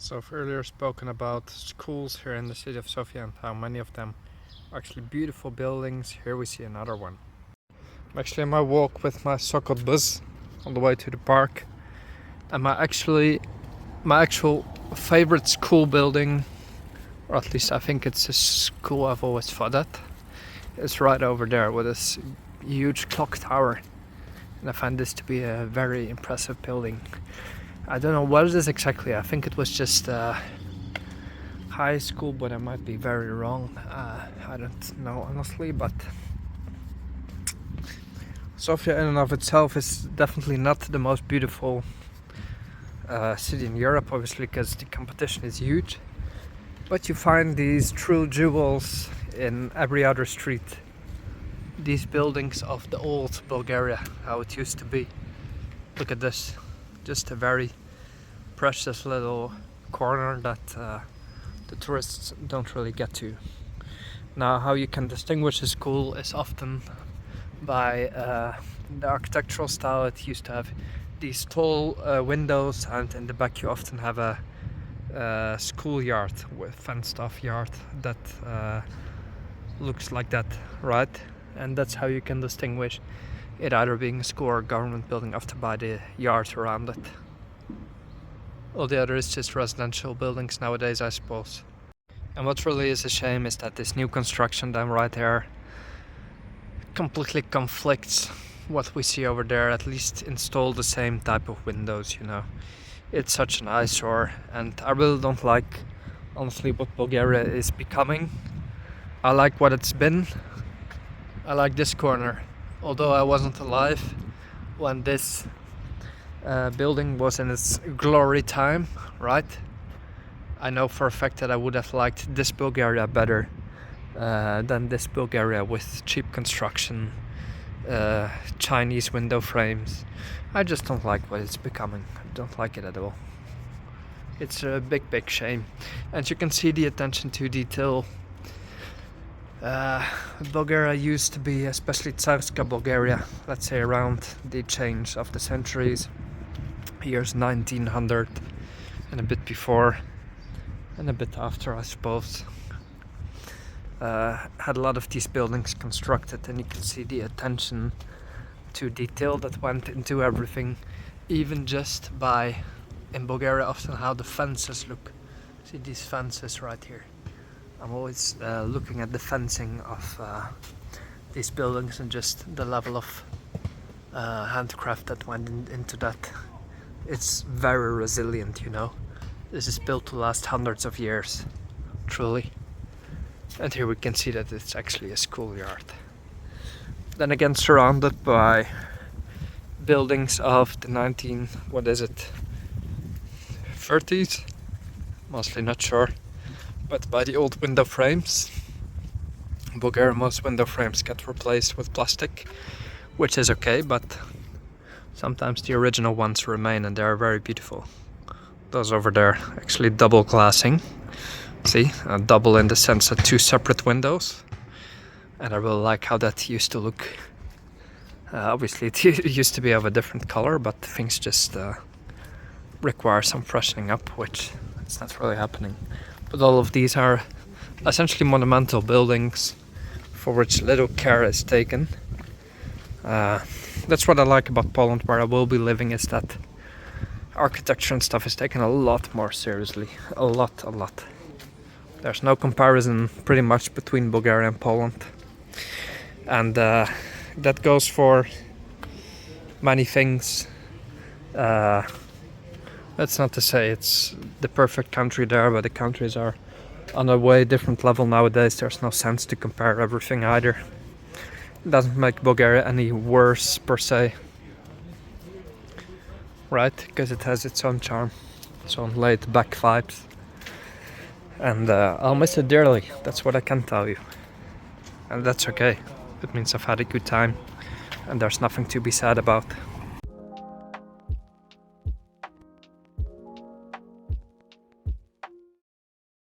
So I've earlier spoken about schools here in the city of Sofia and how many of them are actually beautiful buildings. Here we see another one. I'm actually on my walk with my so-called bus on the way to the park, and my actual favorite school building, or at least I think it's a school, I've always thought that, is right over there with this huge clock tower, and I find this to be a very impressive building. I don't know what it is exactly. I think it was just high school, but I might be very wrong. I don't know honestly, but Sofia in and of itself is definitely not the most beautiful city in Europe, obviously, because the competition is huge. But you find these true jewels in every other street. These buildings of the old Bulgaria, how it used to be. Look at this. Just a very precious little corner that the tourists don't really get to. Now, how you can distinguish a school is often by the architectural style. It used to have these tall windows, and in the back you often have a schoolyard with fenced off yard that looks like that, right? And that's how you can distinguish it either being a school or a government building often by the yard around it. All the other is just residential buildings nowadays, I suppose. And what really is a shame is that this new construction down right there completely conflicts what we see over there. At least install the same type of windows, you know. It's such an eyesore, and I really don't like, honestly, what Bulgaria is becoming. I like what it's been. I like this corner. Although I wasn't alive when this building was in its glory time, right? I know for a fact that I would have liked this Bulgaria better than this Bulgaria with cheap construction, Chinese window frames. I just don't like what it's becoming. I don't like it at all. It's a big shame. And you can see the attention to detail. Bulgaria used to be, especially Tsarska Bulgaria, let's say around the change of the centuries, years 1900 and a bit before and a bit after, I suppose, had a lot of these buildings constructed, and you can see the attention to detail that went into everything, even just by, in Bulgaria, often how the fences look. See these fences right here. I'm always looking at the fencing of these buildings and just the level of handcraft that went into that. It's very resilient, you know. This is built to last hundreds of years, truly. And here we can see that it's actually a schoolyard. Then again, surrounded by buildings of the 30s? Mostly not sure. But by the old window frames. In Bulgaria, most window frames get replaced with plastic, which is okay, but sometimes the original ones remain, and they are very beautiful. Those over there, actually double glassing. See, double in the sense of two separate windows. And I really like how that used to look. Obviously, it used to be of a different color, but things just require some freshening up, which it's not really happening. But all of these are essentially monumental buildings for which little care is taken. That's what I like about Poland, where I will be living, is that architecture and stuff is taken a lot more seriously. A lot. There's no comparison pretty much between Bulgaria and Poland. And that goes for many things. That's not to say it's the perfect country there, but the countries are on a way different level nowadays. There's no sense to compare everything either. It doesn't make Bulgaria any worse per se, right? Because it has its own charm, its own laid back vibes. And I'll miss it dearly, that's what I can tell you. And that's okay. It means I've had a good time, and there's nothing to be sad about.